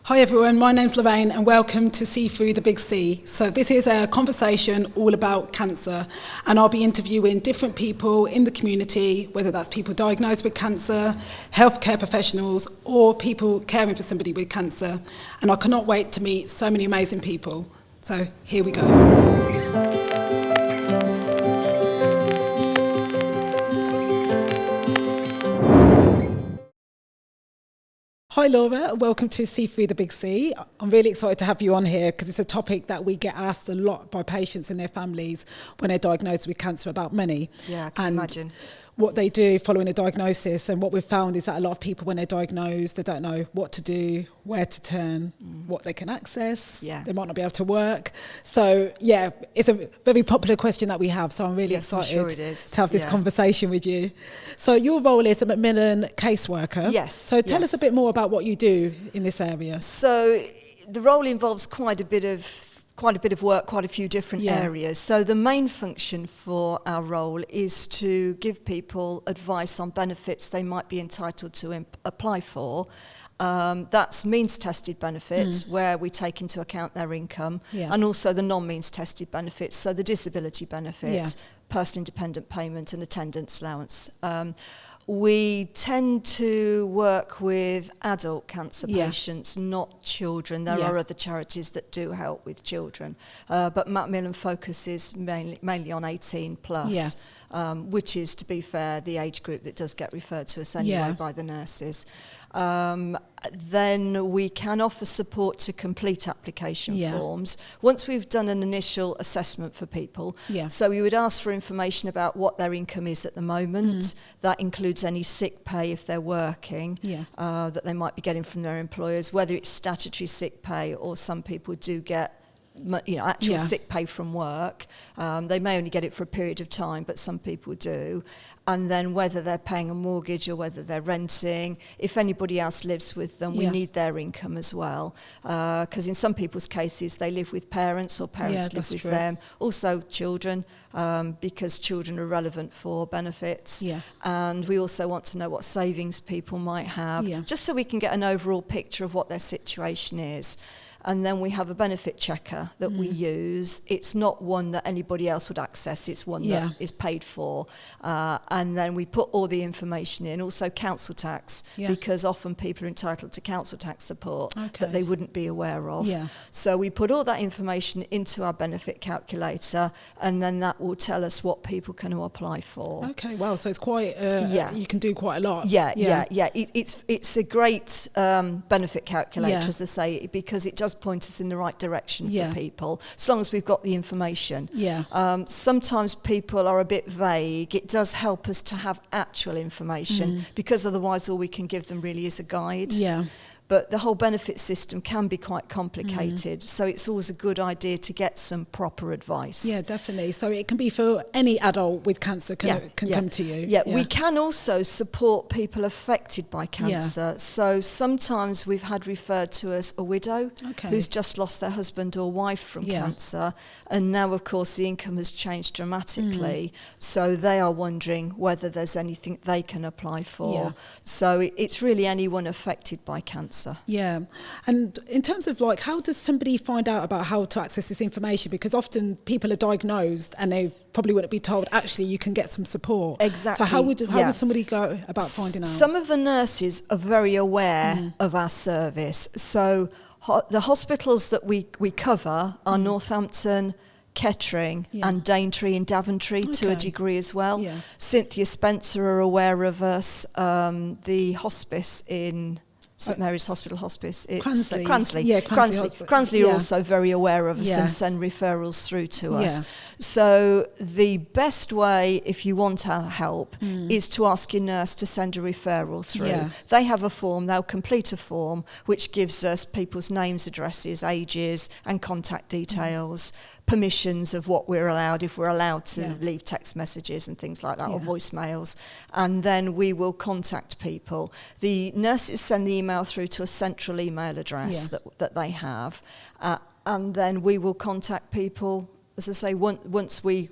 Hi everyone, my name's Lorraine and welcome to See Through the Big C. So this is a conversation all about cancer, and I'll be interviewing different people in the community, whether that's people diagnosed with cancer, healthcare professionals, or people caring for somebody with cancer. And I cannot wait to meet so many amazing people. So here we go. Hi Laura, welcome to See Through the Big C. I'm really excited to have you on here because it's a topic that we get asked a lot by patients and their families when they're diagnosed with cancer about money. Yeah, I can imagine. What they do following a diagnosis, and what we've found is that a lot of people when they're diagnosed, they don't know what to do, where to turn, what they can access. Yeah. They might not be able to work. So yeah, it's a very popular question that we have, so I'm really excited to have this conversation with you. So your role is a Macmillan caseworker. Yes. So tell us a bit more about what you do in this area. So the role involves quite a bit of work, quite a few different areas. So the main function for our role is to give people advice on benefits they might be entitled to apply for. That's means-tested benefits, where we take into account their income, and also the non-means tested benefits, so the disability benefits, personal independent payment and attendance allowance. We tend to work with adult cancer patients, not children. There are other charities that do help with children, but Macmillan focuses mainly on 18 plus, which is, to be fair, the age group that does get referred to us anyway by the nurses. Then we can offer support to complete application forms once we've done an initial assessment for people. So we would ask for information about what their income is at the moment. That includes any sick pay if they're working, that they might be getting from their employers, whether it's statutory sick pay or some people do get actual sick pay from work. They may only get it for a period of time, but some people do. And then whether they're paying a mortgage or whether they're renting, if anybody else lives with them, we need their income as well. Because in some people's cases, they live with parents or parents live with them. Also children, because children are relevant for benefits. And we also want to know what savings people might have, just so we can get an overall picture of what their situation is. And then we have a benefit checker that we use. It's not one that anybody else would access. It's one that is paid for. And then we put all the information in. Also council tax, because often people are entitled to council tax support that they wouldn't be aware of. So we put all that information into our benefit calculator, and then that will tell us what people can apply for. Okay, wow. So it's quite, you can do quite a lot. It's a great benefit calculator, as I say, because it does point us in the right direction for people, as long as we've got the information. Sometimes people are a bit vague. It does help us to have actual information, because otherwise all we can give them really is a guide. But the whole benefit system can be quite complicated, so it's always a good idea to get some proper advice. Yeah, definitely. So it can be for any adult with cancer can come to you. We can also support people affected by cancer. So sometimes we've had referred to us a widow who's just lost their husband or wife from cancer, and now of course the income has changed dramatically, so they are wondering whether there's anything they can apply for. So it's really anyone affected by cancer. Yeah. And in terms of how does somebody find out about how to access this information? Because often people are diagnosed and they probably wouldn't be told, actually, you can get some support. Exactly. So how would somebody go about finding out? Some of the nurses are very aware of our service. So the hospitals that we cover are Northampton, Kettering and Daintree and Daventry to a degree as well. Cynthia Spencer are aware of us. The hospice in St Mary's Hospital Hospice. It's Cransley. Cransley are also very aware of us and send referrals through to us. So the best way, if you want our help, is to ask your nurse to send a referral through. They have a form, they'll complete a form which gives us people's names, addresses, ages and contact details, permissions of what we're allowed, if we're allowed to leave text messages and things like that, or voicemails, and then we will contact people. The nurses send the email through to a central email address that they have, and then we will contact people as I say, once we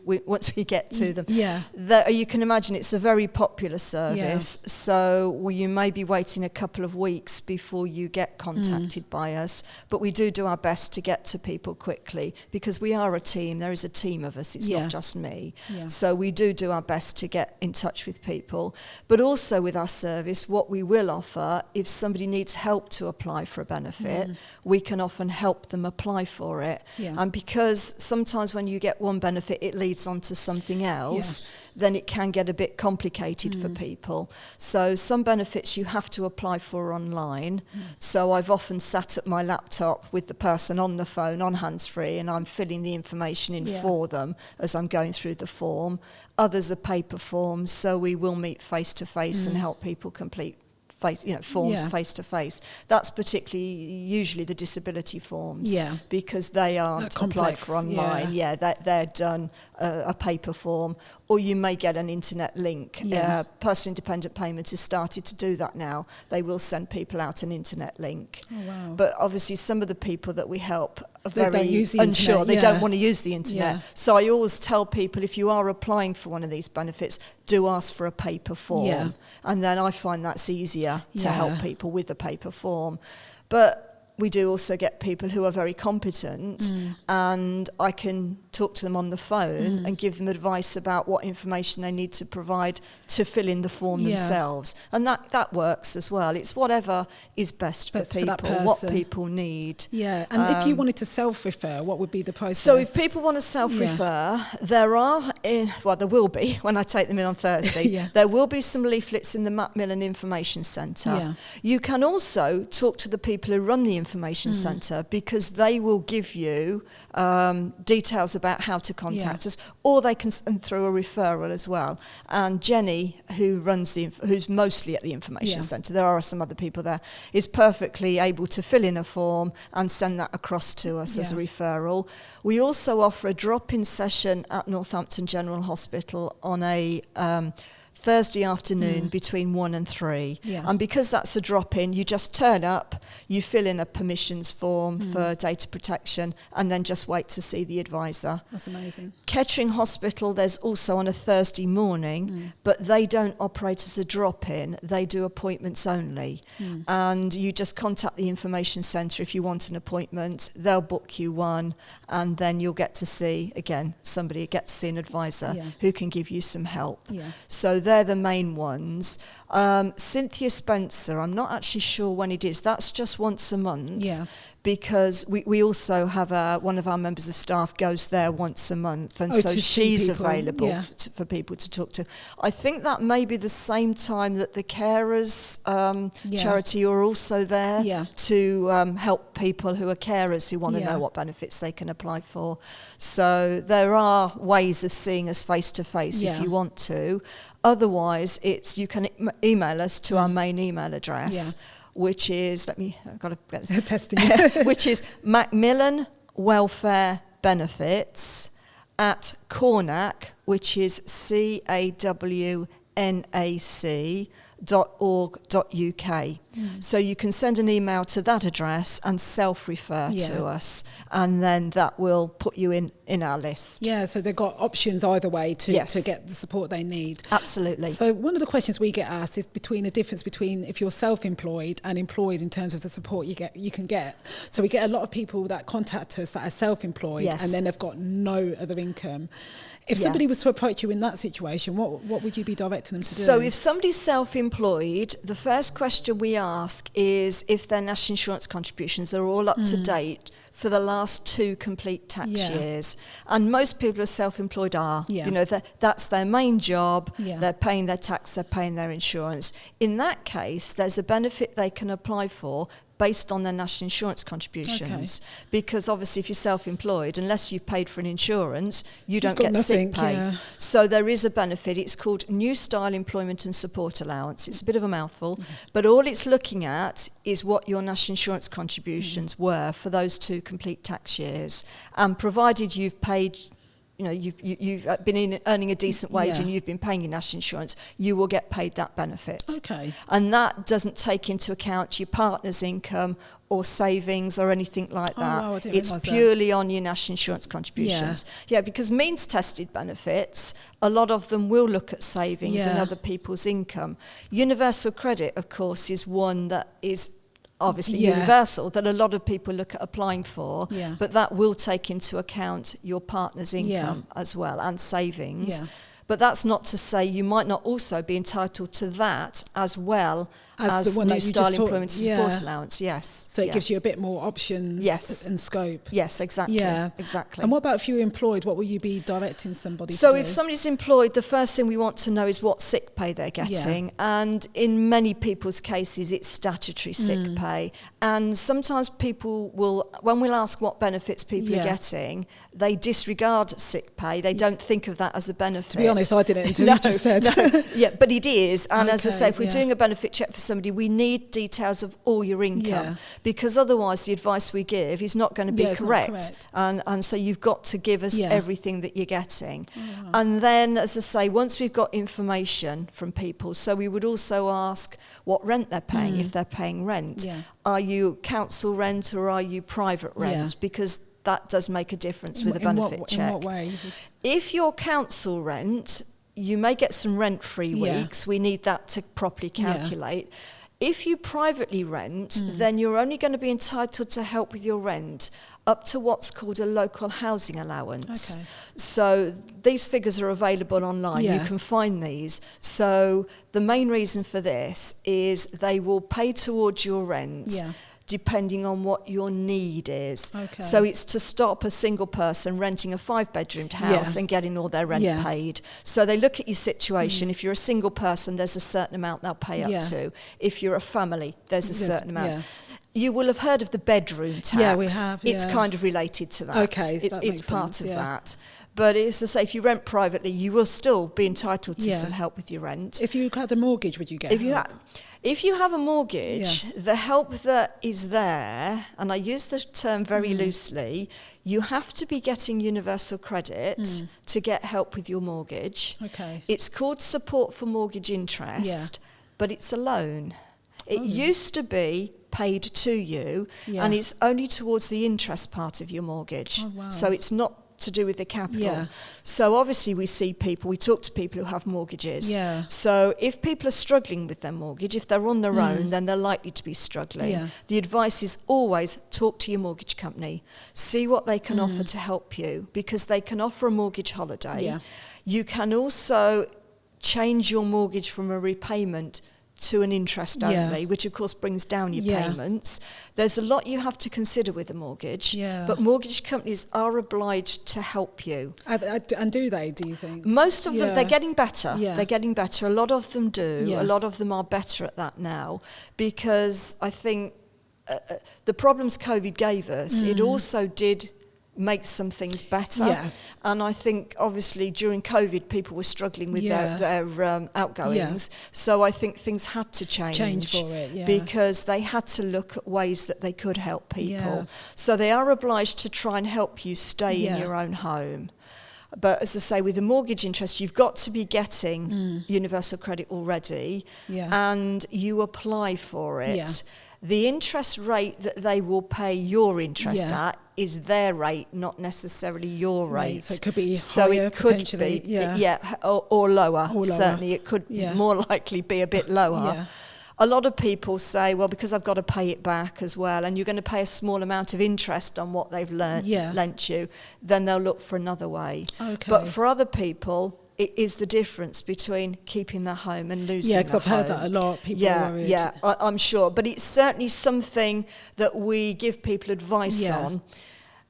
get to them. Yeah. You can imagine it's a very popular service, so you may be waiting a couple of weeks before you get contacted by us, but we do our best to get to people quickly, because we are a team. There is a team of us. It's not just me. Yeah. So we do our best to get in touch with people. But also with our service, what we will offer, if somebody needs help to apply for a benefit, we can often help them apply for it. Yeah. And because sometimes when you get one benefit, it leads on to something else, then it can get a bit complicated for people. So some benefits you have to apply for online. So I've often sat at my laptop with the person on the phone, on hands-free, and I'm filling the information in for them as I'm going through the form. Others are paper forms, so we will meet face-to-face and help people complete forms face-to-face. That's particularly usually the disability forms, because they aren't applied for online. They're done a paper form, or you may get an internet link. Personal independent payments has started to do that now. They will send people out an internet link. Oh, wow. But obviously some of the people that we help are very unsure. They don't want to use the internet. So I always tell people, if you are applying for one of these benefits, do ask for a paper form. And then I find that's easier to help people with the paper form. But we do also get people who are very competent, and I can talk to them on the phone and give them advice about what information they need to provide to fill in the form themselves. And that works as well. It's whatever is best for people, what people need. Yeah, and if you wanted to self-refer, what would be the process? So if people want to self-refer, there will be, when I take them in on Thursday, there will be some leaflets in the Macmillan Information Centre. You can also talk to the people who run the Information Centre, because they will give you details about how to contact us, or they can send through a referral as well. And Jenny, who's mostly at the Information Centre, there are some other people there, is perfectly able to fill in a form and send that across to us as a referral. We also offer a drop-in session at Northampton General Hospital on a Thursday afternoon between 1 and 3. And because that's a drop-in, you just turn up, you fill in a permissions form for data protection, and then just wait to see the advisor. That's amazing. Kettering Hospital, there's also on a Thursday morning, but they don't operate as a drop-in, they do appointments only. And you just contact the Information Centre if you want an appointment, they'll book you one, and then you'll get to see, again, get to see an advisor who can give you some help. So they're the main ones. Cynthia Spencer, I'm not actually sure when it is. That's just once a month. Because we also have one of our members of staff goes there once a month, and so she's available for people to talk to. I think that may be the same time that the carers charity are also there to help people who are carers who want to know what benefits they can apply for. So there are ways of seeing us face to face if you want to. Otherwise, you can email us to our main email address, which is, I've got to get this. Testing. Which is Macmillan Welfare Benefits at Cornac, which is CAWNAC.org.uk. So you can send an email to that address and self-refer to us, and then that will put you in our list. So they've got options either way to get the support they need. Absolutely. So one of the questions we get asked is the difference between if you're self-employed and employed in terms of the support you can get. So we get a lot of people that contact us that are self-employed and then they've got no other income. If somebody was to approach you in that situation, what would you be directing them to do? So if somebody's self-employed, the first question we ask is if their national insurance contributions are all up to date for the last 2 complete tax years. And most people who are self-employed are. That's their main job, they're paying their tax, they're paying their insurance. In that case, there's a benefit they can apply for based on their national insurance contributions. Because obviously if you're self-employed, unless you've paid for an insurance, you don't get sick pay. So there is a benefit. It's called New Style Employment and Support Allowance. It's a bit of a mouthful, but all it's looking at is what your national insurance contributions were for those 2 complete tax years. And provided you've paid you've been earning a decent wage and you've been paying your national insurance, you will get paid that benefit. Okay. And that doesn't take into account your partner's income or savings or anything like that. Wow, I didn't it's realise purely on your national insurance contributions. Yeah, because means-tested benefits, a lot of them will look at savings and other people's income. Universal credit, of course, is one that is obviously universal, that a lot of people look at applying for, but that will take into account your partner's income as well and savings. But that's not to say you might not also be entitled to that as well as the one New that you Style just Employment Support Allowance, yes. So it gives you a bit more options and scope. Yes, exactly. Yeah, exactly. And what about if you're employed? What will you be directing somebody to do? So if somebody's employed, the first thing we want to know is what sick pay they're getting. And in many people's cases, it's statutory sick pay. And sometimes people will, when we'll ask what benefits people are getting, they disregard sick pay. They don't think of that as a benefit. To be honest, I didn't until you just said. Yeah, but it is. And as I say, if we're doing a benefit check for somebody, we need details of all your income, because otherwise the advice we give is not going to be correct. And so you've got to give us everything that you're getting. And then, as I say, once we've got information from people, so we would also ask what rent they're paying, if they're paying rent. Are you council rent or are you private rent? Because that does make a difference with a benefit check. In what way? If you're council rent, you may get some rent-free weeks. We need that to properly calculate. If you privately rent, then you're only going to be entitled to help with your rent up to what's called a local housing allowance. So these figures are available online. You can find these. So the main reason for this is they will pay towards your rent depending on what your need is. So it's to stop a single person renting a 5-bedroomed house and getting all their rent paid. So they look at your situation. If you're a single person, there's a certain amount they'll pay up to. If you're a family, there's a certain amount. You will have heard of the bedroom tax. Yeah, we have. It's kind of related to that. It's part of that. But it's to say, if you rent privately, you will still be entitled to some help with your rent. If you had a mortgage, would you get help? If you have a mortgage, the help that is there, and I use the term very loosely, you have to be getting universal credit to get help with your mortgage. It's called support for mortgage interest, but it's a loan. It used to be paid to you, and it's only towards the interest part of your mortgage. So it's not to do with the capital. So obviously we talk to people who have mortgages. So if people are struggling with their mortgage, if they're on their own, then they're likely to be struggling. The advice is always talk to your mortgage company, see what they can offer to help you, because they can offer a mortgage holiday. You can also change your mortgage from a repayment to an interest only, which of course brings down your payments. There's a lot you have to consider with a mortgage, but mortgage companies are obliged to help you. And do they, do you think? Most of them, they're getting better. They're getting better. A lot of them do. A lot of them are better at that now, because I think the problems COVID gave us, it also did make some things better. And I think obviously during COVID people were struggling with their outgoings, so I think things had to change for it, because they had to look at ways that they could help people. So they are obliged to try and help you stay in your own home. But as I say, with the mortgage interest, you've got to be getting universal credit already, and you apply for it. The interest rate that they will pay your interest at is their rate, not necessarily your rate. So it could be higher, potentially. Or lower. Certainly it could more likely be a bit lower. A lot of people say, well, because I've got to pay it back as well, and you're going to pay a small amount of interest on what they've lent you, then they'll look for another way. But for other people, it is the difference between keeping their home and losing their home. Yeah, because I've heard that a lot. People are worried. I'm sure. But it's certainly something that we give people advice on.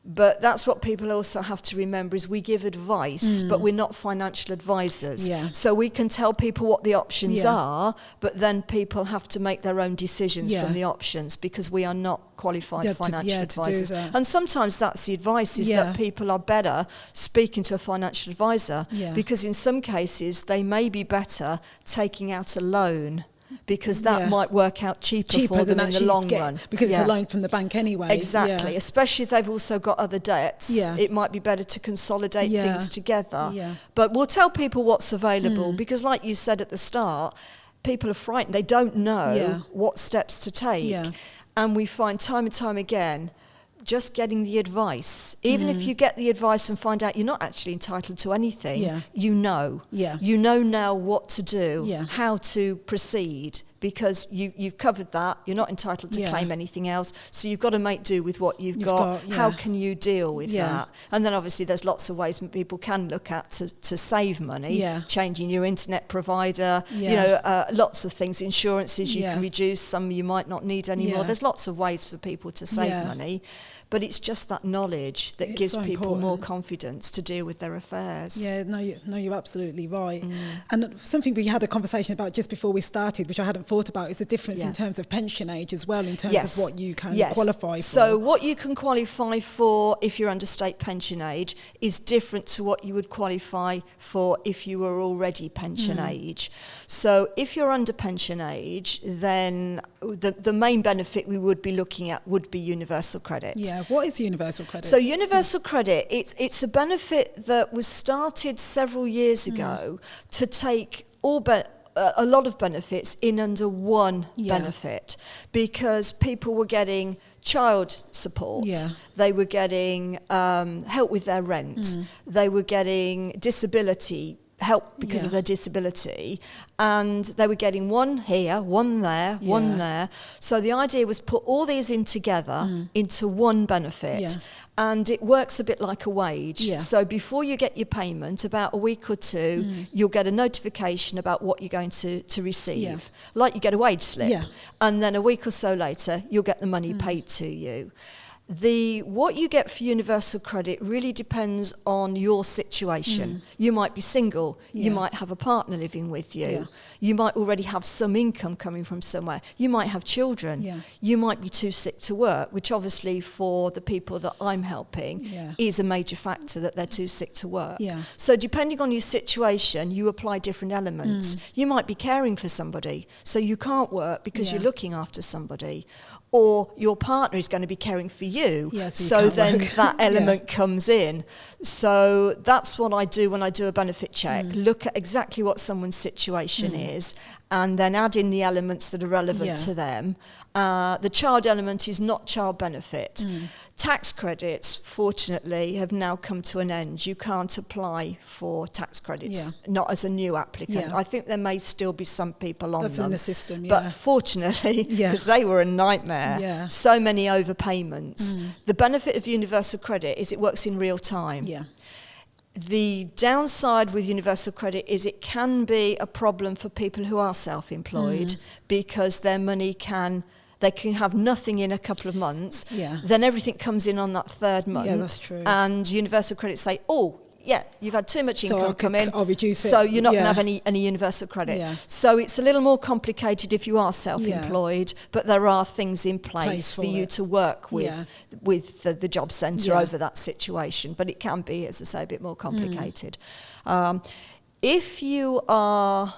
But that's what people also have to remember, is we give advice, but we're not financial advisors. So we can tell people what the options are, but then people have to make their own decisions from the options, because we are not qualified financial advisors. And sometimes that's the advice, is that people are better speaking to a financial advisor, because in some cases they may be better taking out a loan because that might work out cheaper for them in the long run. Because it's a loan from the bank anyway. Exactly, especially if they've also got other debts. It might be better to consolidate things together. But we'll tell people what's available, because like you said at the start, people are frightened. They don't know what steps to take. And we find time and time again, just getting the advice, even if you get the advice and find out you're not actually entitled to anything, you know. You know now what to do, how to proceed, because you've covered that. You're not entitled to claim anything else, so you've got to make do with what you've got. How can you deal with that? And then obviously there's lots of ways people can look at to save money, changing your internet provider, you know, lots of things, insurances you can reduce, some you might not need anymore. There's lots of ways for people to save money. But it's just that knowledge that gives people more confidence to deal with their affairs. You're absolutely right. And something we had a conversation about just before we started, which I hadn't thought about, is the difference in terms of pension age as well, in terms of what you can qualify for. So what you can qualify for if you're under state pension age is different to what you would qualify for if you were already pension age. So if you're under pension age, then the main benefit we would be looking at would be universal credit. What is universal credit? So universal credit, it's a benefit that was started several years ago to take a lot of benefits in under one benefit, because people were getting child support, they were getting help with their rent, they were getting disability help because of their disability, and they were getting one here, one there, one there. So the idea was put all these in together into one benefit, and it works a bit like a wage. So before you get your payment, about a week or two, you'll get a notification about what you're going to receive, like you get a wage slip, and then a week or so later, you'll get the money paid to you. What you get for universal credit really depends on your situation. You might be single, you might have a partner living with you, you might already have some income coming from somewhere, you might have children, you might be too sick to work, which obviously for the people that I'm helping is a major factor, that they're too sick to work. So depending on your situation, you apply different elements. You might be caring for somebody, so you can't work because you're looking after somebody. Or your partner is going to be caring for you, so then that element comes in. So that's what I do when I do a benefit check. Look at exactly what someone's situation is, and then add in the elements that are relevant to them. The child element is not child benefit. Tax credits, fortunately, have now come to an end. You can't apply for tax credits, not as a new applicant. I think there may still be some people on That's them. in the system, But fortunately, because they were a nightmare, so many overpayments. The benefit of universal credit is it works in real time. The downside with universal credit is it can be a problem for people who are self-employed, because their money they can have nothing in a couple of months, then everything comes in on that third month. That's true. And universal credit say, you've had too much income come in, I'll reduce it. so you're not going to have any universal credit. So it's a little more complicated if you are self-employed, but there are things in place for you to work with the job centre over that situation. But it can be, as I say, a bit more complicated. If you are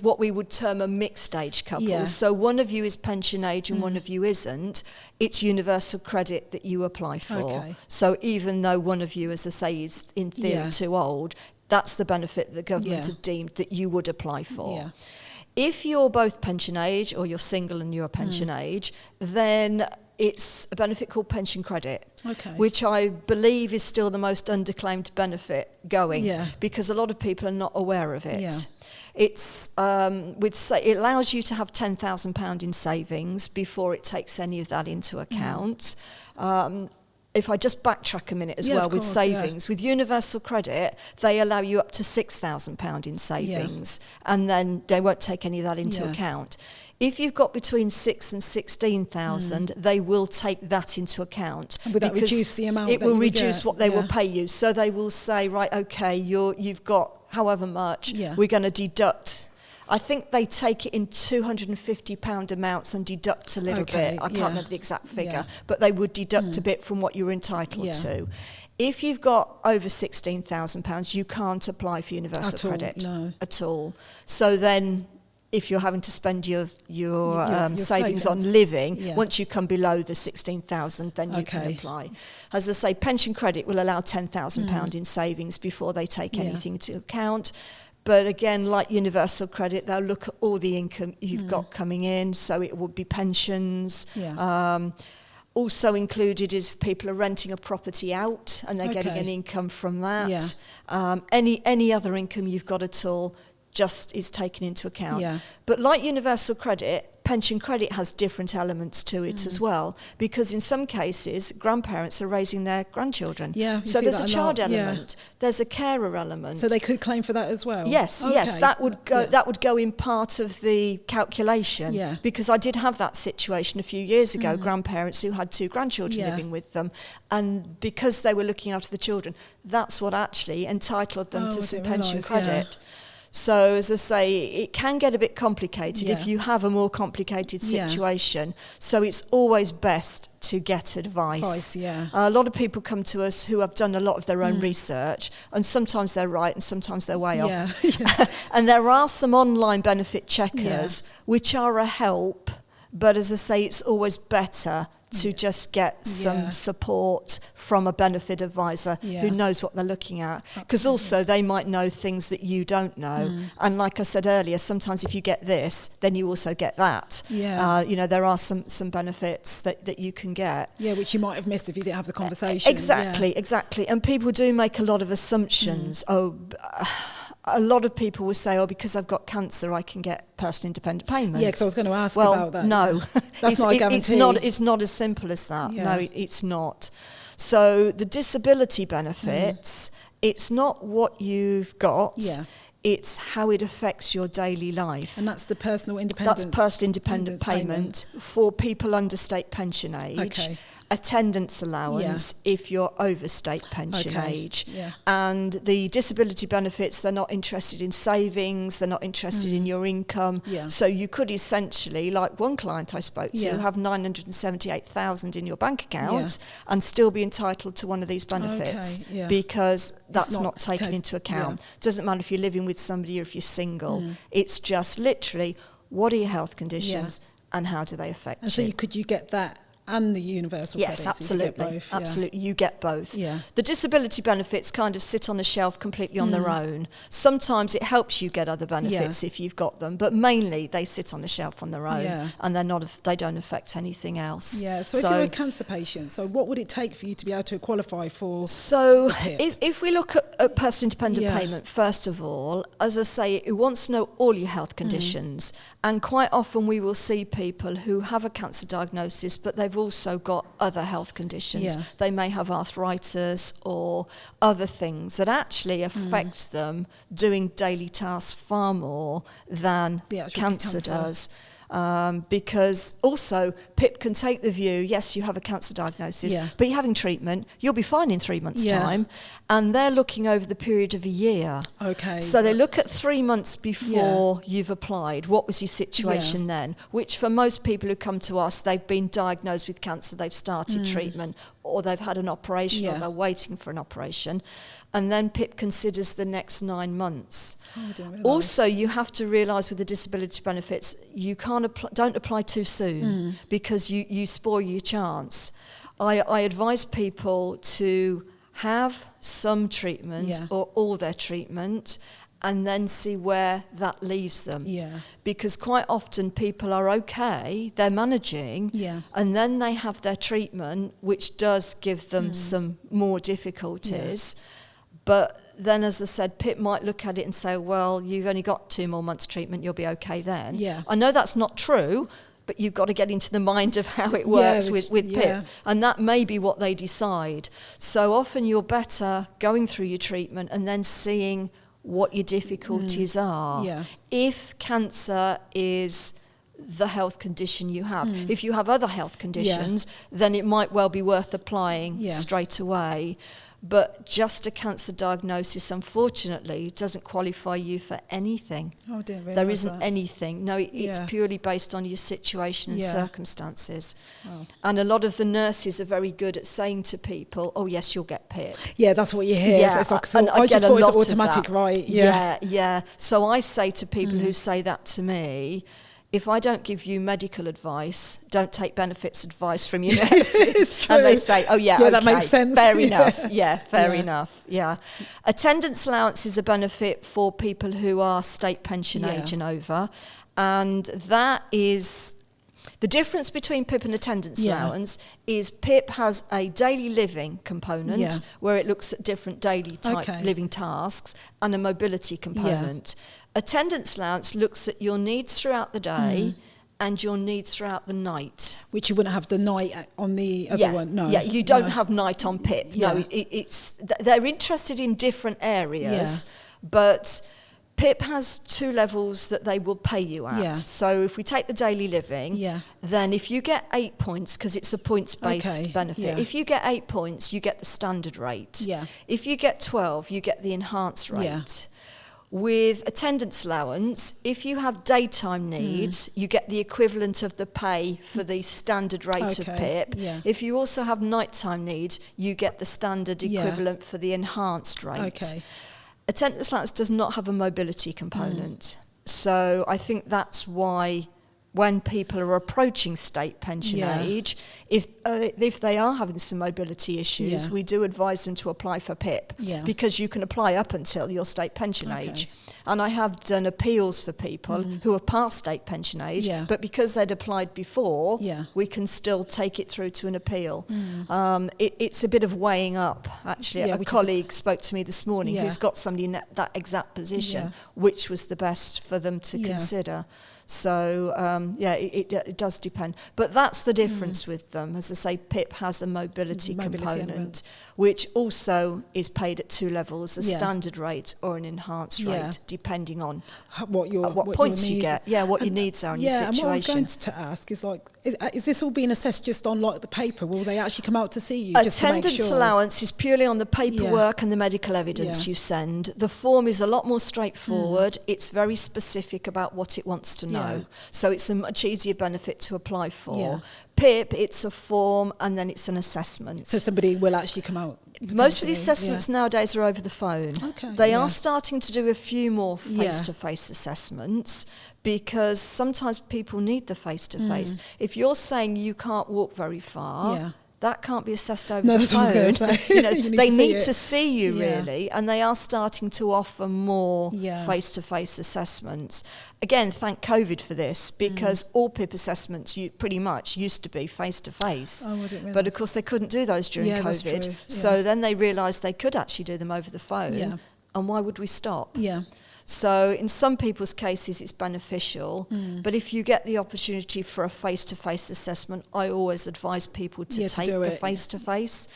what we would term a mixed age couple, so one of you is pension age and one of you isn't, it's universal credit that you apply for. So even though one of you, as I say, is in theory too old, that's the benefit that the government have deemed that you would apply for. If you're both pension age, or you're single and you're pension age, then it's a benefit called pension credit, which I believe is still the most underclaimed benefit going, because a lot of people are not aware of it. It's it allows you to have £10,000 in savings before it takes any of that into account. If I just backtrack a minute with savings, with universal credit, they allow you up to £6,000 in savings, and then they won't take any of that into account. If you've got between 6 and 16,000, they will take that into account. And would that reduce the amount? It will reduce what they will pay you. So they will say, right, okay, you've got however much, we're going to deduct. I think they take it in £250 amounts and deduct a little bit. I can't remember the exact figure, but they would deduct a bit from what you're entitled to. If you've got over £16,000, you can't apply for universal credit at all. So then if you're having to spend your savings on living, once you come below the 16,000, then you can apply. As I say, pension credit will allow £10,000 in savings before they take anything into account. But again, like universal credit, they'll look at all the income you've got coming in, so it would be pensions. Also included is if people are renting a property out and they're getting an income from that. Any other income you've got at all just is taken into account. But like universal credit, pension credit has different elements to it as well, because in some cases grandparents are raising their grandchildren. So there's a child element, there's a carer element. So they could claim for that as well? Yes, that would go in part of the calculation, because I did have that situation a few years ago, grandparents who had 2 grandchildren living with them, and because they were looking after the children, that's what actually entitled them to some pension credit. So, as I say, it can get a bit complicated if you have a more complicated situation. So it's always best to get advice. A lot of people come to us who have done a lot of their own research, and sometimes they're right and sometimes they're way off. And there are some online benefit checkers which are a help, but as I say, it's always better to just get some support from a benefit advisor who knows what they're looking at, because also they might know things that you don't know, and like I said earlier, sometimes if you get this then you also get that. There are some benefits that you can get, which you might have missed if you didn't have the conversation. Exactly. And people do make a lot of assumptions. A lot of people will say, because I've got cancer, I can get personal independent payments. Yeah, because I was going to ask about that. No. That's not a guarantee. It's not as simple as that. No, it's not. So the disability benefits, it's not what you've got. It's how it affects your daily life. And that's the personal independence. That's personal independent payment for people under state pension age. Attendance allowance if you're over state pension age. And the disability benefits, they're not interested in savings, they're not interested in your income. So you could essentially, like one client I spoke to, have 978,000 in your bank account and still be entitled to one of these benefits because that's not taken into account. Doesn't matter if you're living with somebody or if you're single. It's just literally, what are your health conditions and how do they affect you? And so you get that and the universal credit. Yes, absolutely. So Absolutely. You get both. The disability benefits kind of sit on a shelf completely on their own. Sometimes it helps you get other benefits if you've got them, but mainly they sit on the shelf on their own and they don't affect anything else. So if you're a cancer patient, so what would it take for you to be able to qualify for if we look at personal independent payment, first of all, as I say, it wants to know all your health conditions, and quite often we will see people who have a cancer diagnosis but they've also got other health conditions. They may have arthritis or other things that actually affect them doing daily tasks far more than cancer does. Because also PIP can take the view, yes, you have a cancer diagnosis, but you're having treatment, you'll be fine in 3 months' time, and they're looking over the period of a year. So they look at 3 months before you've applied. What was your situation then? Which for most people who come to us, they've been diagnosed with cancer, they've started treatment, or they've had an operation, or they're waiting for an operation. And then PIP considers the next 9 months. Also, you have to realise with the disability benefits, you don't apply too soon because you spoil your chance. I advise people to have some treatment or all their treatment and then see where that leaves them. Because quite often people are okay, they're managing, and then they have their treatment, which does give them some more difficulties. But then, as I said, PIP might look at it and say, well, you've only got 2 more months treatment, you'll be okay then. I know that's not true, but you've got to get into the mind of how it works with PIP. And that may be what they decide. So often you're better going through your treatment and then seeing what your difficulties are. If cancer is the health condition you have. If you have other health conditions, then it might well be worth applying straight away. But just a cancer diagnosis, unfortunately, doesn't qualify you for anything. Oh, I didn't realise there isn't that. anything. No, it's purely based on your situation and circumstances. Wow. And a lot of the nurses are very good at saying to people, oh, yes, you'll get PIP. Yeah, that's what you hear. Yeah, it's like, and I just get thought a it was lot of automatic, that. right? Yeah. So I say to people who say that to me, if I don't give you medical advice, don't take benefits advice from your nurses. And they say, oh, okay, that makes sense. Fair enough. Yeah, fair enough. Yeah. Attendance allowance is a benefit for people who are state pension age and over. And that is... The difference between PIP and attendance allowance is PIP has a daily living component where it looks at different daily type living tasks, and a mobility component. Attendance allowance looks at your needs throughout the day and your needs throughout the night. Which you wouldn't have the night on the other one, no. Yeah, you don't have night on PIP. No, they're interested in different areas, but PIP has 2 levels that they will pay you at. So if we take the daily living, then if you get 8 points, because it's a points-based benefit, if you get 8 points, you get the standard rate. If you get 12, you get the enhanced rate. With attendance allowance, if you have daytime needs, you get the equivalent of the pay for the standard rate of PIP. If you also have nighttime needs, you get the standard equivalent for the enhanced rate. Attendance allowance does not have a mobility component. So I think that's why when people are approaching state pension age, if they are having some mobility issues, we do advise them to apply for PIP because you can apply up until your state pension age. And I have done appeals for people who are past state pension age, but because they'd applied before, we can still take it through to an appeal. It's a bit of weighing up, actually. A colleague spoke to me this morning who's got somebody in that exact position, which was the best for them to consider. So, it does depend. But that's the difference with them. As I say, PIP has a mobility component, which also is paid at 2 levels, a standard rate or an enhanced rate, depending on what points you get. Yeah, what your needs are in your situation. And what I was going to ask is, like, is this all being assessed just on, like, the paper? Will they actually come out to see you just to make sure? Attendance allowance is purely on the paperwork and the medical evidence you send. The form is a lot more straightforward. It's very specific about what it wants to know. So it's a much easier benefit to apply for. PIP, it's a form and then it's an assessment. So somebody will actually come out? Most of the assessments nowadays are over the phone. They are starting to do a few more face-to-face assessments because sometimes people need the face-to-face. If you're saying you can't walk very far, that can't be assessed over the phone. That's what I was going to say. They need to see you really, and they are starting to offer more face-to-face assessments. Again, thank COVID for this, because all PIP assessments pretty much used to be face-to-face. But of course they couldn't do those during COVID. So then they realised they could actually do them over the phone, and why would we stop? So in some people's cases it's beneficial, but if you get the opportunity for a face-to-face assessment, I always advise people to take the face-to-face.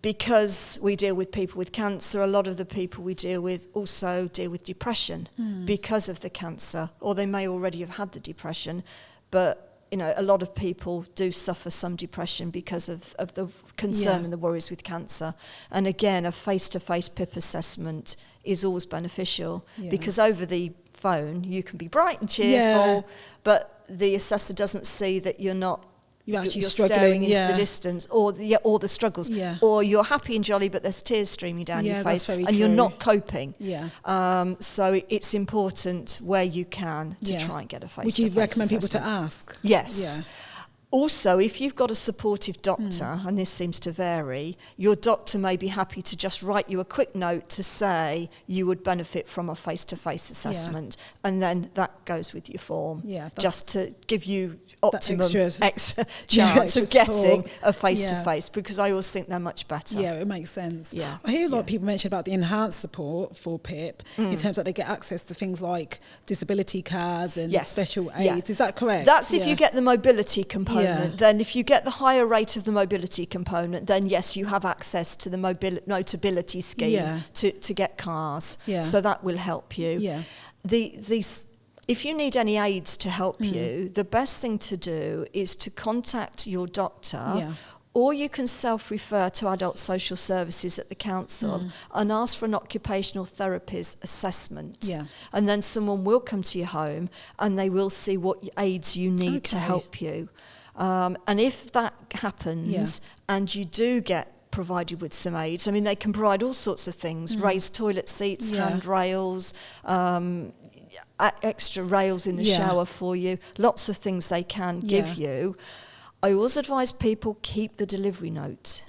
Because we deal with people with cancer, a lot of the people we deal with also deal with depression because of the cancer, or they may already have had the depression, but a lot of people do suffer some depression because of the concern and the worries with cancer. And again, a face-to-face PIP assessment is always beneficial because over the phone you can be bright and cheerful, but the assessor doesn't see that you're staring into the distance, or the struggles, or you're happy and jolly but there's tears streaming down your face and you're not coping. So it's important where you can to try and get a face-to-face Would you recommend assessment. people to ask? Yes. Also, if you've got a supportive doctor, and this seems to vary, your doctor may be happy to just write you a quick note to say you would benefit from a face-to-face assessment, and then that goes with your form, just to give you optimum chance of getting a face-to-face, because I always think they're much better. Yeah, it makes sense. I hear a lot of people mention about the enhanced support for PIP in terms that they get access to things like disability cards and special aids. Is that correct? That's if you get the mobility component. Then if you get the higher rate of the mobility component, then yes, you have access to the Motability scheme to get cars. So that will help you. The if you need any aids to help you, the best thing to do is to contact your doctor, or you can self-refer to adult social services at the council and ask for an occupational therapist assessment. Yeah. And then someone will come to your home and they will see what aids you need to help you. And if that happens and you do get provided with some aids, I mean, they can provide all sorts of things, raised toilet seats, handrails, extra rails in the shower for you, lots of things they can give you. I always advise people keep the delivery note,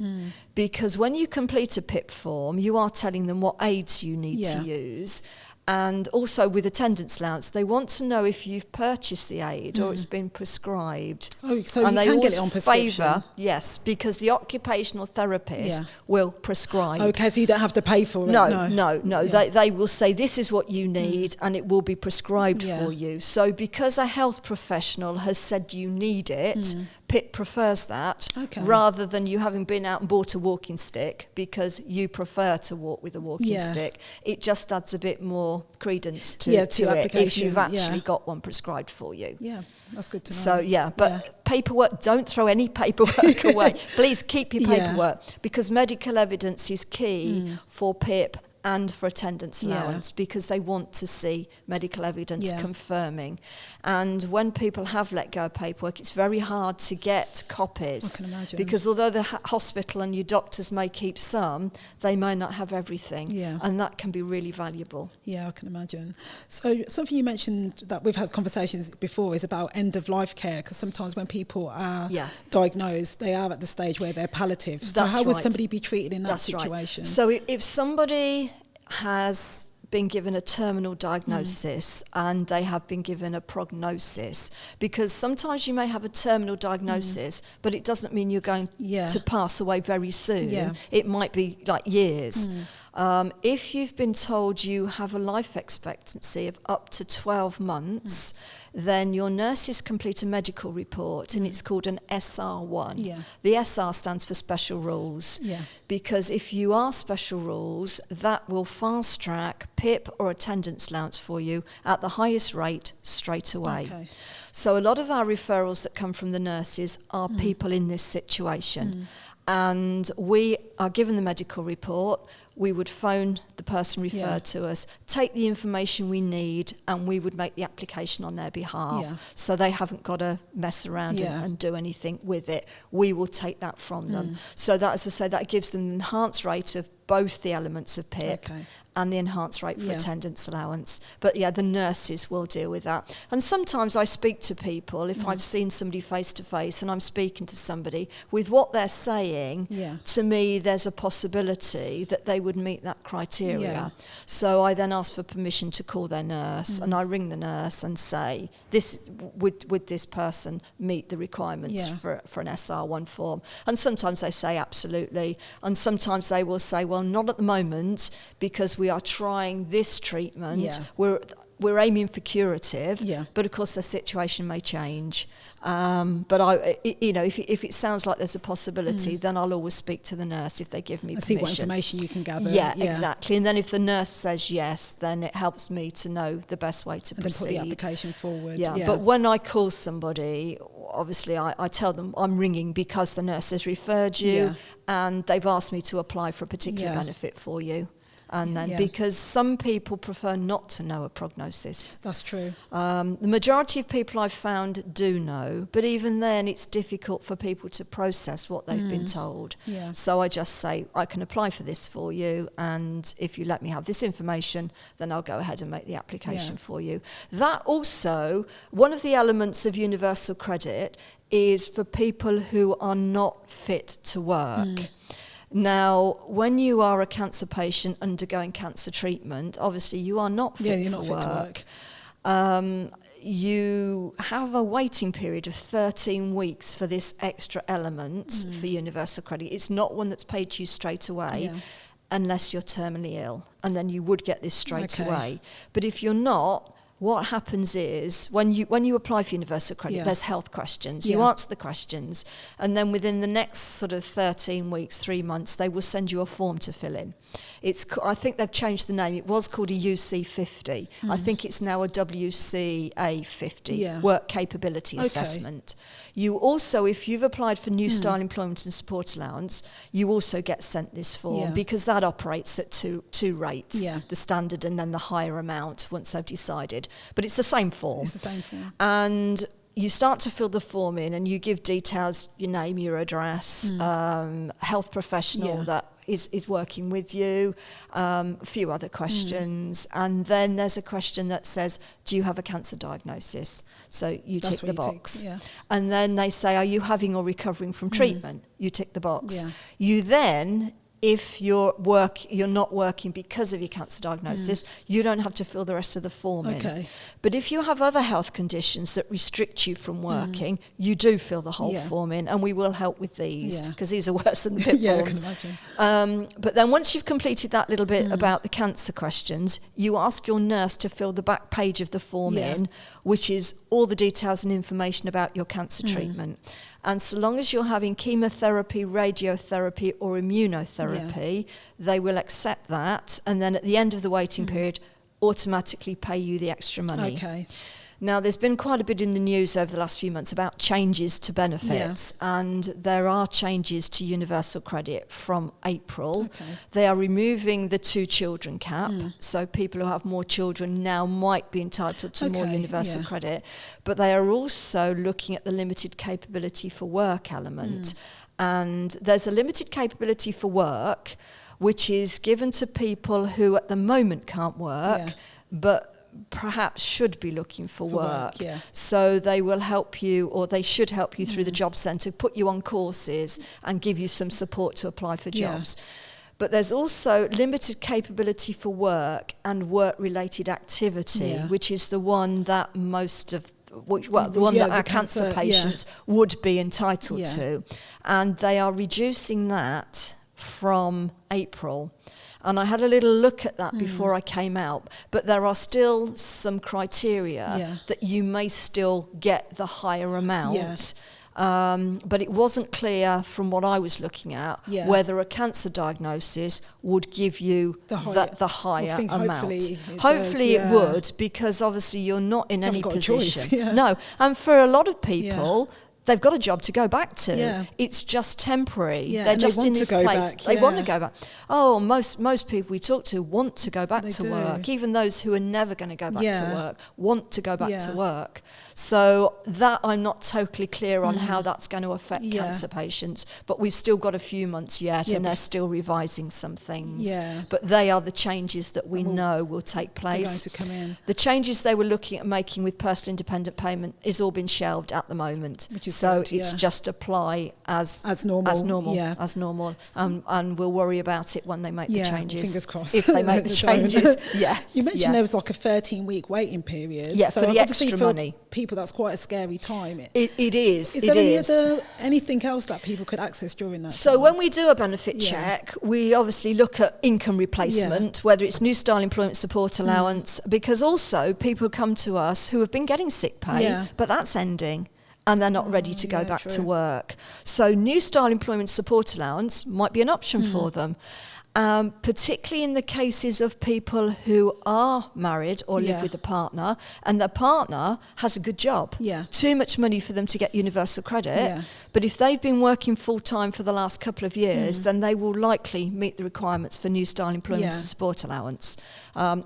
because when you complete a PIP form, you are telling them what aids you need to use. And also with attendance allowance, they want to know if you've purchased the aid or it's been prescribed. Oh, so and you they can get it on prescription? Favour, yes, because the occupational therapist will prescribe. Okay, so you don't have to pay for it? No. They will say this is what you need and it will be prescribed for you. So because a health professional has said you need it, PIP prefers that, rather than you having been out and bought a walking stick because you prefer to walk with a walking stick. It just adds a bit more credence to it if you've actually got one prescribed for you. Yeah, that's good to know. So paperwork, don't throw any paperwork away. Please keep your paperwork, because medical evidence is key for PIP and for attendance allowance, because they want to see medical evidence confirming. And when people have let go of paperwork, it's very hard to get copies. I can imagine. Because although the hospital and your doctors may keep some, they may not have everything. Yeah. And that can be really valuable. Yeah, I can imagine. So something you mentioned that we've had conversations before is about end-of-life care, because sometimes when people are diagnosed, they are at the stage where they're palliative. So how would somebody be treated in that situation? Right. So if somebody has been given a terminal diagnosis and they have been given a prognosis, because sometimes you may have a terminal diagnosis but it doesn't mean you're going to pass away very soon. It might be like years. If you've been told you have a life expectancy of up to 12 months, then your nurses complete a medical report, and it's called an SR1. The SR stands for special rules, because if you are special rules, that will fast track PIP or attendance allowance for you at the highest rate straight away. So a lot of our referrals that come from the nurses are people in this situation. And we are given the medical report. We would phone the person referred to us, take the information we need, and we would make the application on their behalf. So they haven't got to mess around and do anything with it. We will take that from them. So that, as I say, that gives them an enhanced rate of both the elements of PIP and the enhanced rate for attendance allowance. But the nurses will deal with that. And sometimes I speak to people, if I've seen somebody face to face and I'm speaking to somebody, with what they're saying, to me there's a possibility that they would meet that criteria. So I then ask for permission to call their nurse, and I ring the nurse and say, would this person meet the requirements for an SR1 form? And sometimes they say absolutely, and sometimes they will say, well, not at the moment, because we are trying this treatment. We're aiming for curative, but of course the situation may change. But if it sounds like there's a possibility, then I'll always speak to the nurse if they give me permission. See what information you can gather. Yeah, exactly. And then if the nurse says yes, then it helps me to know the best way to proceed. And then put the application forward. But when I call somebody, obviously I tell them I'm ringing because the nurse has referred you and they've asked me to apply for a particular benefit for you. And then because some people prefer not to know a prognosis. That's true. The majority of people I've found do know, but even then it's difficult for people to process what they've been told. So I just say, I can apply for this for you, and if you let me have this information, then I'll go ahead and make the application for you. That also, one of the elements of universal credit is for people who are not fit to work. Now, when you are a cancer patient undergoing cancer treatment, obviously you are not fit to work. You have a waiting period of 13 weeks for this extra element for universal credit. It's not one that's paid to you straight away unless you're terminally ill, and then you would get this straight away. But if you're not, what happens is when you apply for universal credit, there's health questions. You answer the questions, and then within the next sort of 13 weeks, 3 months, they will send you a form to fill in. I think they've changed the name. It was called a UC50. I think it's now a WCA50, Work Capability Assessment. You also, if you've applied for New Style Employment and Support Allowance, you also get sent this form because that operates at two rates, the standard and then the higher amount once they've decided. But it's the same form. It's the same form. And you start to fill the form in and you give details, your name, your address, health professional that is working with you, a few other questions, and then there's a question that says, do you have a cancer diagnosis? So you tick the box. And then they say, are you having or recovering from treatment? You tick the box. You then, if you're not working because of your cancer diagnosis, you don't have to fill the rest of the form in. But if you have other health conditions that restrict you from working, you do fill the whole form in, and we will help with these because these are worse than the PIP forms. I can imagine. But then once you've completed that little bit about the cancer questions, you ask your nurse to fill the back page of the form in, which is all the details and information about your cancer treatment. And so long as you're having chemotherapy, radiotherapy or immunotherapy, they will accept that. And then at the end of the waiting period, automatically pay you the extra money. Now, there's been quite a bit in the news over the last few months about changes to benefits, and there are changes to universal credit from April. They are removing the 2 children cap, so people who have more children now might be entitled to more universal credit, but they are also looking at the limited capability for work element. And there's a limited capability for work, which is given to people who at the moment can't work, but perhaps should be looking for work. So they will help you, or they should help you through the job centre, put you on courses and give you some support to apply for jobs. But there's also limited capability for work and work-related activity, which is the one that that our cancer patients would be entitled to. And they are reducing that from April. And I had a little look at that before I came out, but there are still some criteria that you may still get the higher amount. But it wasn't clear from what I was looking at whether a cancer diagnosis would give you the higher amount. Hopefully it would, because obviously you're not in any position. No, and for a lot of people, they've got a job to go back to. It's just temporary. They're just in this place. They want to go back. Oh, most people we talk to want to go back to work. Even those who are never going to go back to work want to go back to work. So that I'm not totally clear on how that's going to affect cancer patients. But we've still got a few months yet, and they're still revising some things. But they are the changes that we know will take place. They're going to come in. The changes they were looking at making with personal independent payment is all been shelved at the moment. So it's just apply as normal, and we'll worry about it when they make the changes. Fingers crossed. If they make the changes, You mentioned there was like a 13-week waiting period. So for the extra money. People, that's quite a scary time. It is. Is there anything else that people could access during that So time? when we do a benefit check, we obviously look at income replacement, whether it's New Style Employment Support Allowance, because also people come to us who have been getting sick pay, but that's ending, and they're not ready to go back to work. So New Style Employment Support Allowance might be an option for them, particularly in the cases of people who are married or live with a partner, and their partner has a good job. Too much money for them to get universal credit, but if they've been working full-time for the last couple of years, then they will likely meet the requirements for New Style Employment Support Allowance.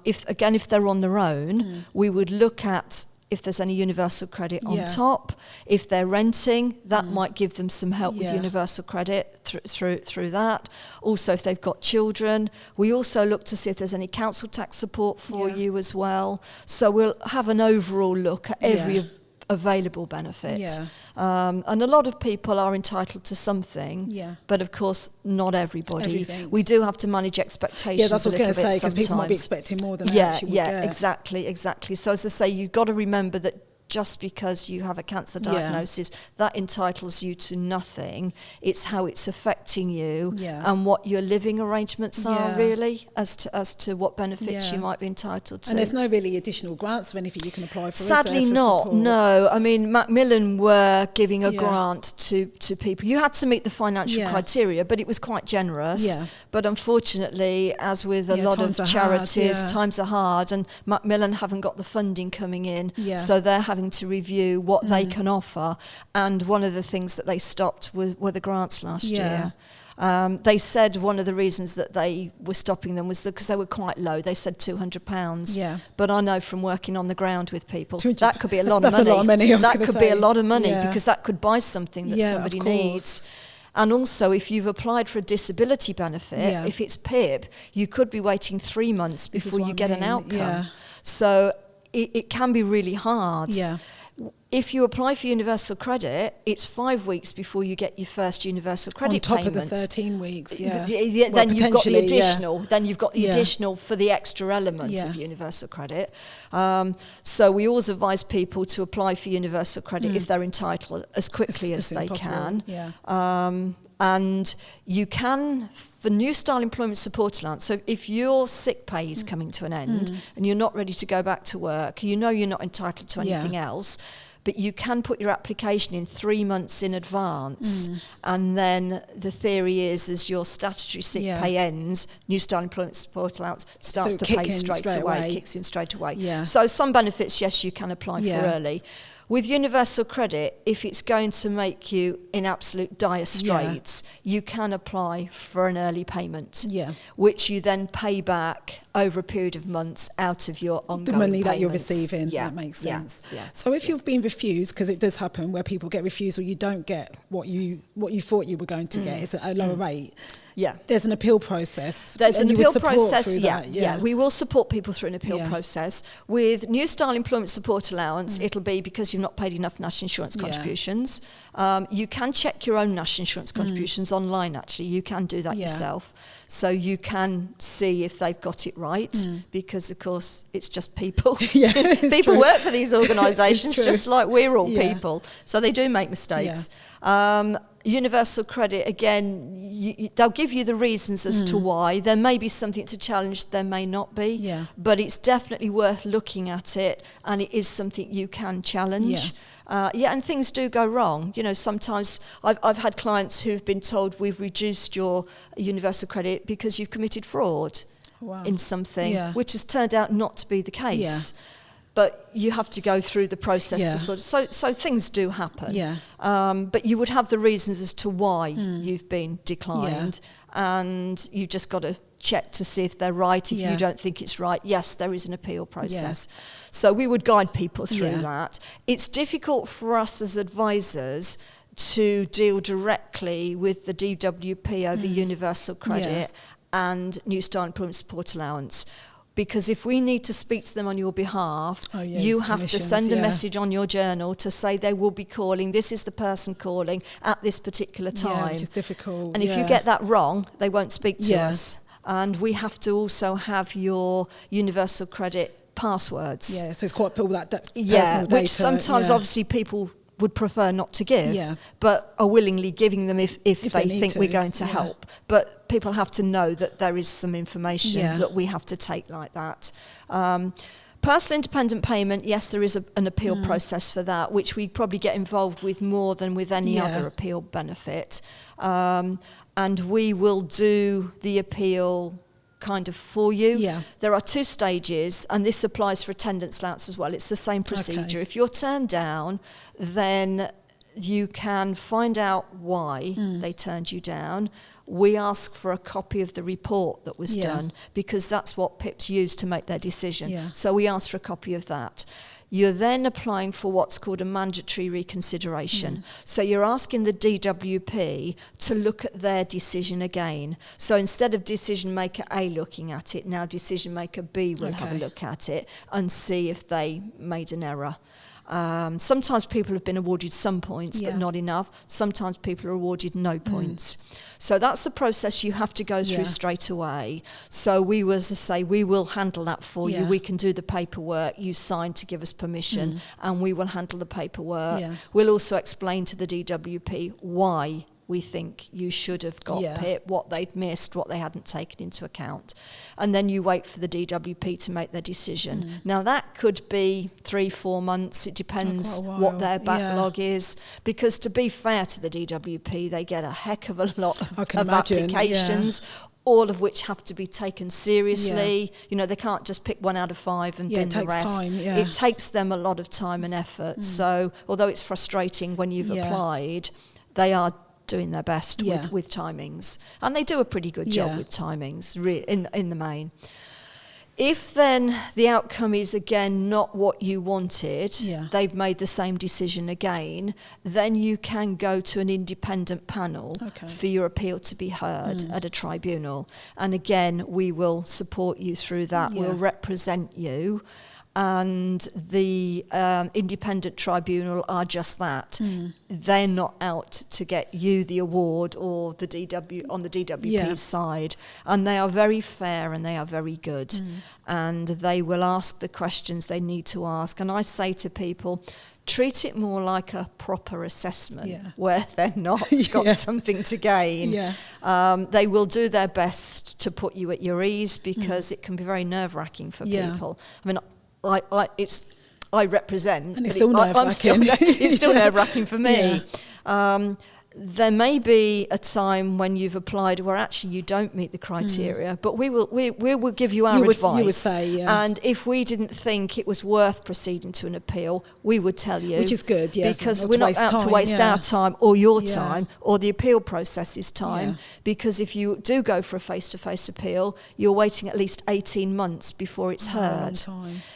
If they're on their own, we would look at if there's any universal credit on top. If they're renting, that might give them some help with universal credit through that. Also, if they've got children, we also look to see if there's any council tax support for you as well. So we'll have an overall look at every available benefit. And a lot of people are entitled to something, but of course not everybody. We do have to manage expectations. That's what I was going to say, because people might be expecting more than they actually would get. Exactly. So as I say, you've got to remember that just because you have a cancer diagnosis, that entitles you to nothing. It's how it's affecting you and what your living arrangements are really as to what benefits you might be entitled to. And there's no really additional grants or anything you can apply for? Sadly not, support? No. I mean, Macmillan were giving a grant to people. You had to meet the financial criteria, but it was quite generous. Yeah. But unfortunately, as with a lot of charities, times are hard, and Macmillan haven't got the funding coming in, so they're having to review what they can offer. And one of the things that they stopped were the grants last year. They said one of the reasons that they were stopping them was because they were quite low. They said £200. Yeah. But I know from working on the ground with people, that could be a lot of money. A lot of money. That could be a lot of money because that could buy something that somebody needs. And also, if you've applied for a disability benefit, if it's PIP, you could be waiting 3 months before you get an outcome. Yeah. So it can be really hard. Yeah. If you apply for universal credit, it's 5 weeks before you get your first universal credit payment. On top of the 13 weeks, then you've got the additional. Then you've got the additional for the extra element of universal credit. So we always advise people to apply for universal credit if they're entitled as quickly as they can. Yeah. And you can, for New Style Employment Support Allowance, so if your sick pay is coming to an end and you're not ready to go back to work, you know you're not entitled to anything else, but you can put your application in 3 months in advance, and then the theory is as your statutory sick pay ends, New Style Employment Support Allowance starts to pay straight away, kicks in straight away. Yeah. So some benefits, yes, you can apply for early. With universal credit, if it's going to make you in absolute dire straits, you can apply for an early payment, which you then pay back over a period of months out of your ongoing the money payments. That you're receiving. That makes sense. So if you've been refused, because it does happen where people get refused or you don't get what you thought you were going to get, it's at a lower rate. Yeah, there's an appeal process. There's an appeal process. We will support people through an appeal process. With New Style Employment Support Allowance, it'll be because you've not paid enough national insurance contributions. You can check your own national insurance contributions online. Actually, you can do that yourself, so you can see if they've got it right. Because of course, it's just people. People work for these organisations just like we're all people, so they do make mistakes. Universal credit, again, they'll give you the reasons as to why. There may be something to challenge, there may not be, but it's definitely worth looking at it, and it is something you can challenge. And things do go wrong. You know, sometimes I've had clients who've been told we've reduced your universal credit because you've committed fraud in something, which has turned out not to be the case. But you have to go through the process to sort of, so things do happen. But you would have the reasons as to why you've been declined, and you've just got to check to see if they're right. If you don't think it's right, yes, there is an appeal process. So we would guide people through that. It's difficult for us as advisors to deal directly with the DWP over universal credit and New Style Employment Support Allowance. Because if we need to speak to them on your behalf, you have to send a message on your journal to say they will be calling, this is the person calling at this particular time. Which is difficult. And if you get that wrong, they won't speak to us. And we have to also have your universal credit passwords. So it's quite all that personal data. Which sometimes obviously people would prefer not to give, but are willingly giving them if they think we're going to help. But people have to know that there is some information that we have to take like that. Personal independent payment, yes, there is an appeal process for that, which we probably get involved with more than with any other appeal benefit. And we will do the appeal kind of for you. There are 2 stages, and this applies for attendance allowance as well. It's the same procedure. If you're turned down, then you can find out why they turned you down. We ask for a copy of the report that was done, because that's what PIPs use to make their decision. So we ask for a copy of that. You're then applying for what's called a mandatory reconsideration. So you're asking the DWP to look at their decision again. So instead of decision maker A looking at it, now decision maker B will have a look at it and see if they made an error. Sometimes people have been awarded some points, but not enough. Sometimes people are awarded no points. So that's the process you have to go through straight away. So we will, as I say, we will handle that for you. We can do the paperwork. You sign to give us permission, and we will handle the paperwork. We'll also explain to the DWP why we think you should have got PIP, what they'd missed, what they hadn't taken into account. And then you wait for the DWP to make their decision. Now that could be 3-4 months, it depends what their backlog is, because to be fair to the DWP, they get a heck of a lot of applications, all of which have to be taken seriously. You know, they can't just pick 1 out of 5 and bin the rest. It takes them a lot of time and effort. So although it's frustrating when you've applied, they are doing their best with timings, and they do a pretty good job with timings in the main. If then the outcome is again not what you wanted, they've made the same decision again, then you can go to an independent panel for your appeal to be heard at a tribunal, and again we will support you through that. We'll represent you. And the independent tribunal are just that. They're not out to get you the award or the on the DWP's side. And they are very fair and they are very good. And they will ask the questions they need to ask. And I say to people, treat it more like a proper assessment where they're not got something to gain. They will do their best to put you at your ease, because it can be very nerve-wracking for people. I mean, I represent, and it's still nerve-wracking. It's still nerve-wracking for me. There may be a time when you've applied where actually you don't meet the criteria, but we will give you our advice. You would say, and if we didn't think it was worth proceeding to an appeal, we would tell you. Which is good, because we're not out to waste our time or your time or the appeal process's time. Because if you do go for a face-to-face appeal, you're waiting at least 18 months before it's heard.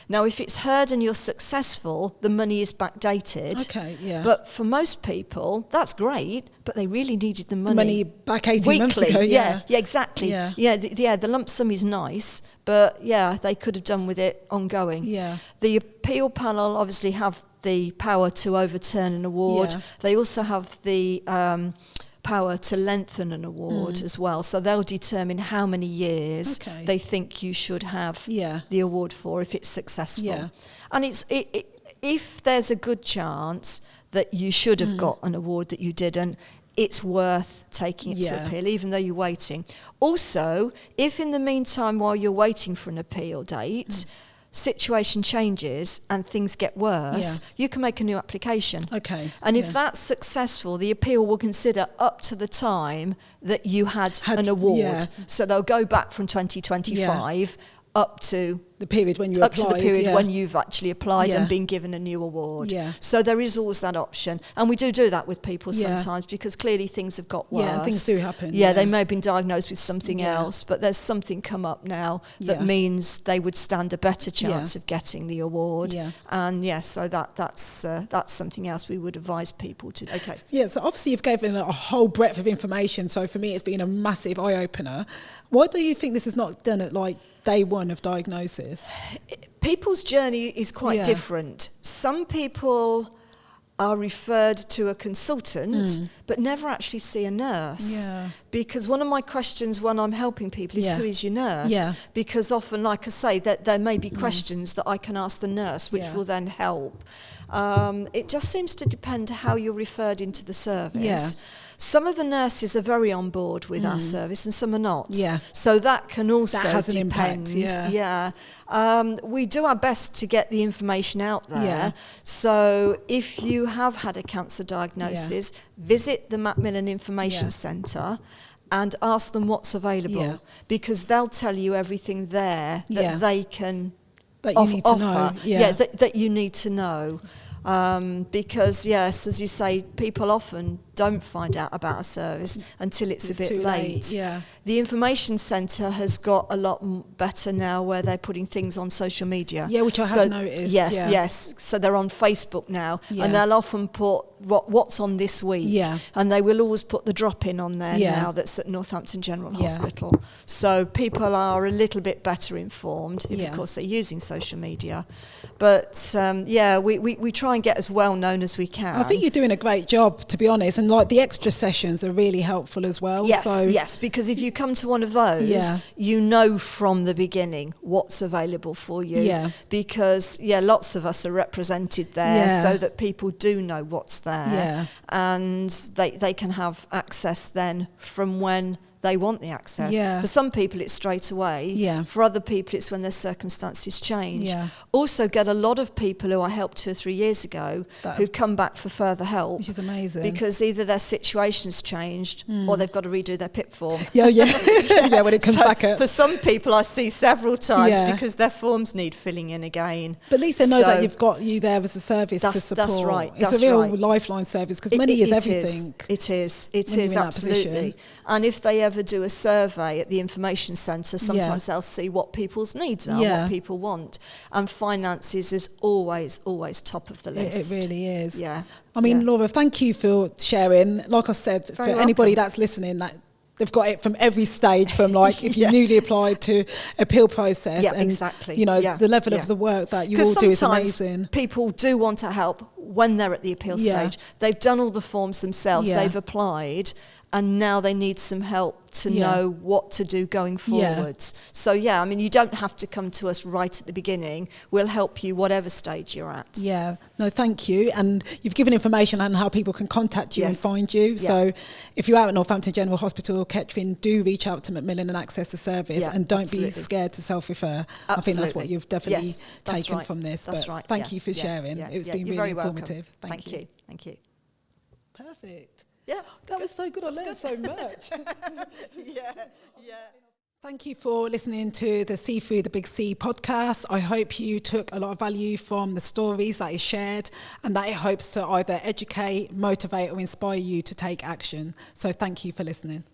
Now, if it's heard and you're successful, the money is backdated. But for most people, that's great. But they really needed the money back 18 weekly. months ago. Exactly. The lump sum is nice, but they could have done with it ongoing. The appeal panel obviously have the power to overturn an award. They also have the power to lengthen an award as well. So they'll determine how many years they think you should have the award for if it's successful. And if there's a good chance that you should have got an award that you didn't, it's worth taking it to appeal, even though you're waiting. Also, if in the meantime, while you're waiting for an appeal date, situation changes and things get worse, you can make a new application. And if that's successful, the appeal will consider up to the time that you had an award. So they'll go back from 2025 up to the period when you applied. Up to the period when you've actually applied and been given a new award. So there is always that option. And we do that with people sometimes, because clearly things have got worse. Yeah, things do happen. They may have been diagnosed with something else, but there's something come up now that means they would stand a better chance of getting the award. And so that's something else we would advise people to do. So obviously you've given a whole breadth of information. So for me, it's been a massive eye-opener. Why do you think this is not done at day one of diagnosis? People's journey is quite different. Some people are referred to a consultant but never actually see a nurse. Because one of my questions when I'm helping people is, who is your nurse? Because often, like I say, that there may be questions that I can ask the nurse which will then help. It just seems to depend how you're referred into the service. Some of the nurses are very on board with our service and some are not. So that can also depend. We do our best to get the information out there. So if you have had a cancer diagnosis, visit the Macmillan Information Centre and ask them what's available, because they'll tell you everything there that they can offer. That you need to know. Because yes, as you say, people often don't find out about a service until it's a bit late. The information centre has got a lot better now, where they're putting things on social media. Which I have noticed. Yes. So they're on Facebook now, and they'll often put what's on this week. Yeah. And they will always put the drop-in on there Yeah. now that's at Northampton General Hospital. So people are a little bit better informed, if of course they're using social media. But we try and get as well known as we can. I think you're doing a great job, to be honest, and like the extra sessions are really helpful as well. Yes, because if you come to one of those, you know from the beginning what's available for you. Yeah. Because lots of us are represented there, so that people do know what's there, and they can have access then from when they want the access. Yeah. For some people it's straight away. Yeah. For other people it's when their circumstances change. Yeah. Also get a lot of people who I helped 2 or 3 years ago who've come back for further help. Which is amazing. Because either their situation's changed or they've got to redo their PIP form. Yeah, when it comes back up. For some people I see several times because their forms need filling in again. But at least they know that you've got you there as a service to support. That's right. It's a real lifeline service because money is everything. It is absolutely. And if they ever do a survey at the information centre, sometimes they'll see what people's needs are, what people want. And finances is always top of the list. It really is. Yeah. I mean, Laura, thank you for sharing. Like I said, Very welcome. Anybody that's listening, that they've got it from every stage, from like if you newly applied to appeal process, and exactly. The level of the work that you all do is amazing. People do want to help when they're at the appeal stage. They've done all the forms themselves, they've applied, and now they need some help to know what to do going forwards. So you don't have to come to us right at the beginning. We'll help you whatever stage you're at. Yeah, no, thank you. And you've given information on how people can contact you and find you. So if you're out at Northampton General Hospital or Kettering, do reach out to Macmillan and access the service, and don't be scared to self-refer. I think that's what you've definitely taken from this. That's right. Thank you for sharing. It's been really informative. Thank you. Thank you. Perfect. Yeah, that was so good. I learned so much. Yeah. Thank you for listening to the See Through the Big C podcast. I hope you took a lot of value from the stories that is shared, and that it hopes to either educate, motivate, or inspire you to take action. So thank you for listening.